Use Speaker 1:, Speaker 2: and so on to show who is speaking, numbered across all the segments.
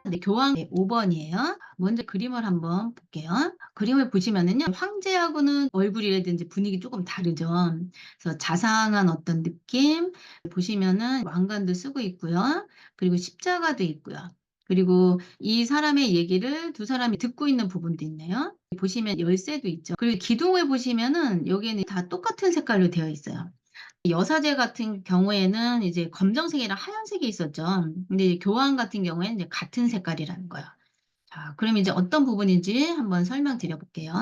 Speaker 1: 네, 교황 네, 5번이에요. 먼저 그림을 한번 볼게요. 그림을 보시면은요, 황제하고는 얼굴이라든지 분위기 조금 다르죠. 그래서 자상한 어떤 느낌 보시면은 왕관도 쓰고 있고요. 그리고 십자가도 있고요. 그리고 이 사람의 얘기를 두 사람이 듣고 있는 부분도 있네요. 보시면 열쇠도 있죠. 그리고 기둥을 보시면은 여기에는 다 똑같은 색깔로 되어 있어요. 여사제 같은 경우에는 이제 검정색이랑 하얀색이 있었죠. 근데 이제 교황 같은 경우에는 이제 같은 색깔이라는 거예요. 자, 그럼 이제 어떤 부분인지 한번 설명드려 볼게요.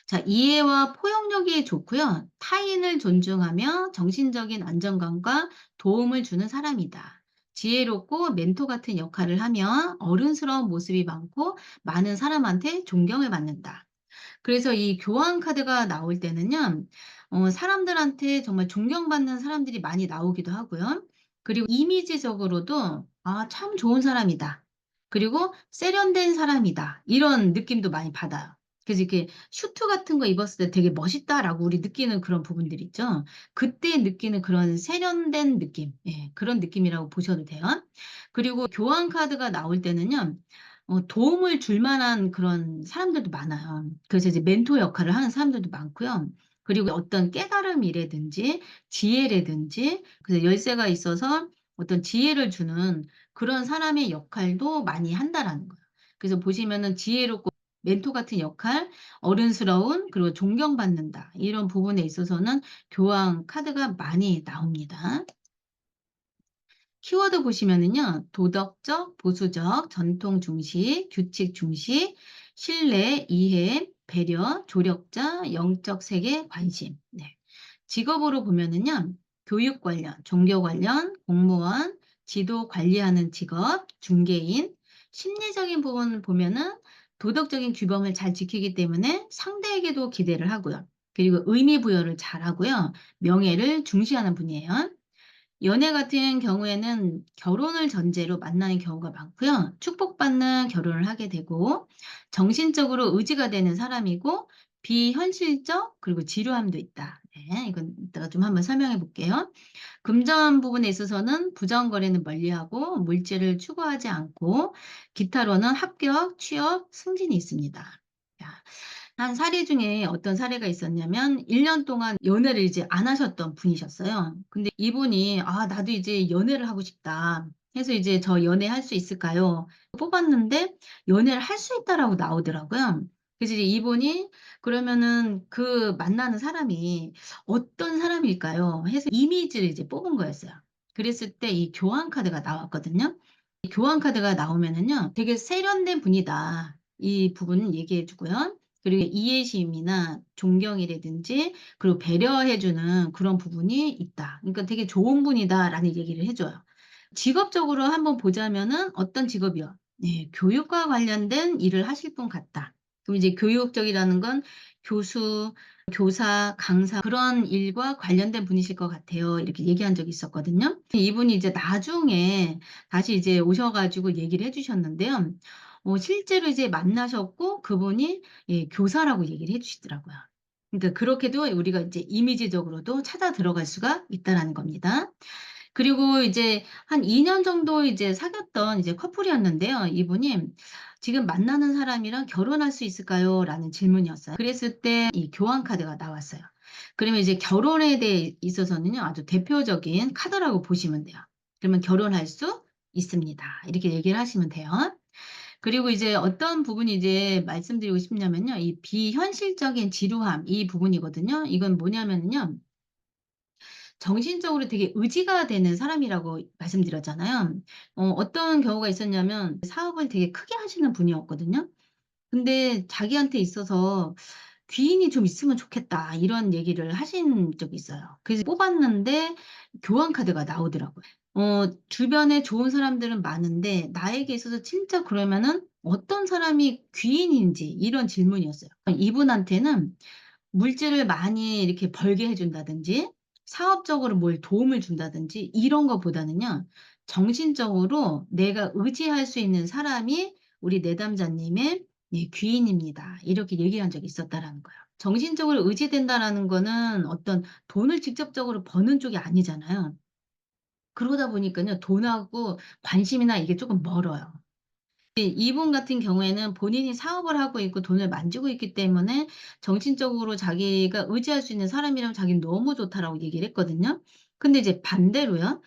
Speaker 1: 자, 이해와 포용력이 좋고요. 타인을 존중하며 정신적인 안정감과 도움을 주는 사람이다. 지혜롭고 멘토 같은 역할을 하며 어른스러운 모습이 많고 많은 사람한테 존경을 받는다. 그래서 이 교환 카드가 나올 때는요. 사람들한테 정말 존경받는 사람들이 많이 나오기도 하고요. 그리고 이미지적으로도 '아 참 좋은 사람이다.' 그리고 '세련된 사람이다.' 이런 느낌도 많이 받아요. 그래서 이렇게 슈트 같은 거 입었을 때 '되게 멋있다.'라고 우리 느끼는 그런 부분들 있죠. 그때 느끼는 그런 세련된 느낌, 예 그런 느낌이라고 보셔도 돼요. 그리고 교환 카드가 나올 때는요. 도움을 줄 만한 그런 사람들도 많아요. 그래서 이제 멘토 역할을 하는 사람들도 많고요. 그리고 어떤 깨달음이라든지 지혜라든지 그래서 열쇠가 있어서 어떤 지혜를 주는 그런 사람의 역할도 많이 한다라는 거예요. 그래서 보시면은 지혜롭고 멘토 같은 역할, 어른스러운 그리고 존경받는다. 이런 부분에 있어서는 교황 카드가 많이 나옵니다. 키워드 보시면은요. 도덕적, 보수적, 전통 중시, 규칙 중시, 신뢰, 이해, 배려, 조력자, 영적 세계, 관심. 네. 직업으로 보면은요. 교육 관련, 종교 관련, 공무원, 지도 관리하는 직업, 중개인, 심리적인 부분을 보면은 도덕적인 규범을 잘 지키기 때문에 상대에게도 기대를 하고요. 그리고 의미 부여를 잘하고요. 명예를 중시하는 분이에요. 연애 같은 경우에는 결혼을 전제로 만나는 경우가 많고요. 축복받는 결혼을 하게 되고 정신적으로 의지가 되는 사람이고 비현실적 그리고 지루함도 있다. 네, 이건 이따가 좀 한번 설명해 볼게요. 금전 부분에 있어서는 부정 거래는 멀리하고 물질을 추구하지 않고 기타로는 합격, 취업, 승진이 있습니다. 자, 한 사례 중에 어떤 사례가 있었냐면 1년 동안 연애를 이제 안 하셨던 분이셨어요. 근데 이분이 "아 나도 이제 연애를 하고 싶다." 해서 이제 "저 연애할 수 있을까요?" 뽑았는데 "연애를 할 수 있다."라고 나오더라고요. 그래서 이제 이분이 그러면은 그 만나는 사람이 '어떤 사람일까요?' 해서 이미지를 이제 뽑은 거였어요. 그랬을 때 이 교환 카드가 나왔거든요. 이 교환 카드가 나오면은요. 되게 세련된 분이다. 이 부분 얘기해 주고요. 그리고 이해심이나 존경이라든지 그리고 배려해 주는 그런 부분이 있다. 그러니까 "되게 좋은 분이다."라는 얘기를 해 줘요. 직업적으로 한번 보자면은 어떤 직업이요? 네. "교육과 관련된 일을 하실 분 같다." 그럼 이제 교육적이라는 건 교수, 교사, 강사 그런 일과 관련된 분이실 것 같아요. 이렇게 얘기한 적이 있었거든요. 이분이 이제 나중에 다시 이제 오셔 가지고 얘기를 해 주셨는데요. 실제로 이제 만나셨고 그분이 예 교사라고 얘기를 해 주시더라고요. 그러니까 그렇게도 우리가 이제 이미지적으로도 찾아 들어갈 수가 있다라는 겁니다. 그리고 이제 한 2년 정도 이제 사귀었던 이제 커플이었는데요. 이분이 "지금 만나는 사람이랑 결혼할 수 있을까요?"라는 질문이었어요. 그랬을 때 이 교환 카드가 나왔어요. 그러면 이제 결혼에 대해 있어서는요 아주 대표적인 카드라고 보시면 돼요. 그러면 "결혼할 수 있습니다." 이렇게 얘기를 하시면 돼요. 그리고 이제 어떤 부분이 이제 말씀드리고 싶냐면요. 이 비현실적인 지루함 이 부분이거든요. 이건 뭐냐면요. 정신적으로 되게 의지가 되는 사람이라고 말씀드렸잖아요. 어떤 경우가 있었냐면 사업을 되게 크게 하시는 분이었거든요. 근데 자기한테 있어서 "귀인이 좀 있으면 좋겠다." 이런 얘기를 하신 적이 있어요. 그래서 뽑았는데 교환 카드가 나오더라고요. 주변에 좋은 사람들은 많은데 나에게 있어서 진짜 그러면은 어떤 사람이 귀인인지 이런 질문이었어요. 이분한테는 물질을 많이 이렇게 벌게 해 준다든지 사업적으로 뭘 도움을 준다든지 이런 것보다는요. 정신적으로 내가 의지할 수 있는 사람이 우리 내담자님의 예 귀인입니다. 이렇게 얘기한 적이 있었다라는 거예요. 정신적으로 의지된다라는 거는 어떤 돈을 직접적으로 버는 쪽이 아니잖아요. 그러다 보니까요 돈하고 관심이나 이게 조금 멀어요. 이분 같은 경우에는 본인이 사업을 하고 있고 돈을 만지고 있기 때문에 정신적으로 자기가 의지할 수 있는 사람이라면 자기는 "너무 좋다."라고 얘기를 했거든요. 근데 이제 반대로요.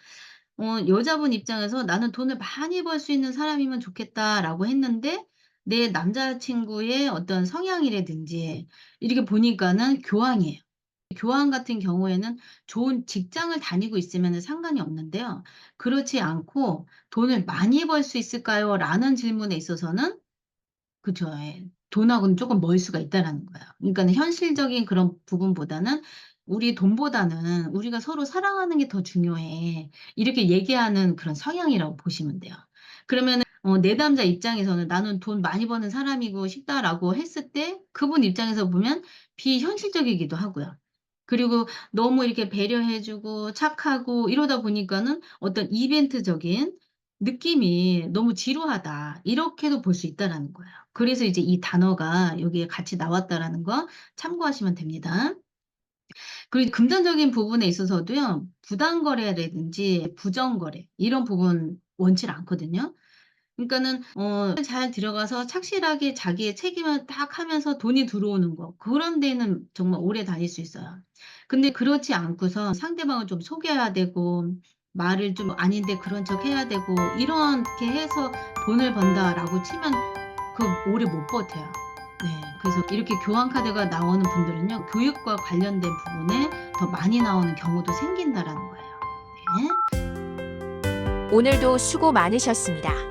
Speaker 1: 여자분 입장에서 '나는 돈을 많이 벌 수 있는 사람이면 좋겠다.'라고 했는데 내 남자 친구의 어떤 성향이라든지 이렇게 보니까는 교황이에요. 교황 같은 경우에는 좋은 직장을 다니고 있으면은 상관이 없는데요. 그렇지 않고 "돈을 많이 벌 수 있을까요?"라는 질문에 있어서는 그죠. 예. 돈하고는 쪼끔 멀 수가 있다라는 거예요. 그러니까는 현실적인 그런 부분보다는 "우리 돈보다는 우리가 서로 사랑하는 게 더 중요해." 이렇게 얘기하는 그런 성향이라고 보시면 돼요. 그러면은 내담자 입장에서는 '나는 돈 많이 버는 사람이고 싶다.'라고 했을 때 그분 입장에서 보면 비현실적이기도 하고요. 그리고 너무 이렇게 배려해 주고 착하고 이러다 보니까는 어떤 이벤트적인 느낌이 '너무 지루하다.' 이렇게도 볼 수 있다라는 거예요. 그래서 이제 이 단어가 여기에 같이 나왔다라는 거 참고하시면 됩니다. 그리고 금전적인 부분에 있어서도요. 부당 거래라든지 부정 거래 이런 부분 원치를 않거든요. 그러니까는 잘 들어가서 착실하게 자기의 책임을 딱 하면서 돈이 들어오는 거 그런 데는 정말 오래 다닐 수 있어요. 근데 그렇지 않고서 상대방을 좀 속여야 되고 말을 좀 아닌데 그런 척 해야 되고 이렇게 해서 '돈을 번다.'라고 치면 오래 못 버텨요. 네. 그래서 이렇게 교환 카드가 나오는 분들은요. 교육과 관련된 부분에 더 많이 나오는 경우도 생긴다라는 거예요. 네.
Speaker 2: 오늘도 수고 많으셨습니다.